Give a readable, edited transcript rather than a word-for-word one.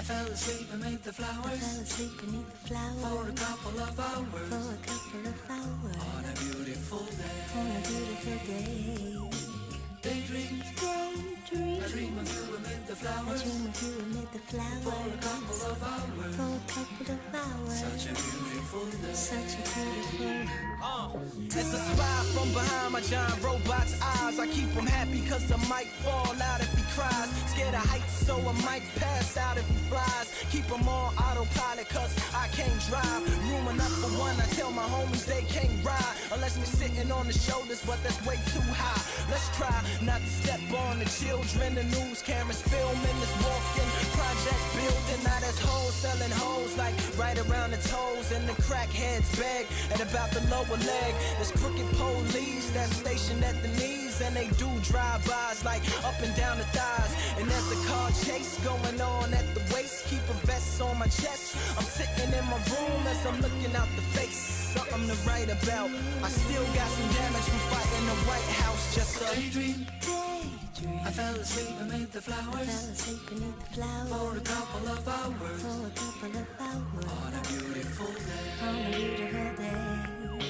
fell asleep beneath the flowers. fell asleep beneath the flowers For a couple of hours. for a couple of hours On a beautiful day. on a beautiful day. Daydream. Daydream. I dream of you amid the I flowers. dream of you amid the flowers For a couple of hours. for a couple of hours. Such a beautiful day. Such a beautiful. It's a spy from behind my giant robot's eyes. I keep him happy cause I might fall out if he cries. Scared of heights so I might pass out if he flies. Keep him on autopilot cause I can't drive. Room enough for one, I tell my homies they can't ride. Unless we're sitting on the shoulders, but that's way too high. Let's try not to step on the children. The news cameras filming this walking project building. Now there's hoes selling hoes like right around the toes. And the crackheads beg at about the lower leg. There's crooked police that's stationed at the knees. And they do drive-bys like up and down the thighs. And there's a car chase going on at the waist. Keep a vest on my chest. I'm sitting in my room as I'm looking out the face. Something to write about. I still got some damage from fighting the White House. Just a Daydream. Daydream. I fell asleep beneath the flowers. fell asleep beneath the flowers For a couple of hours. for a couple of hours On a beautiful day. on a beautiful day.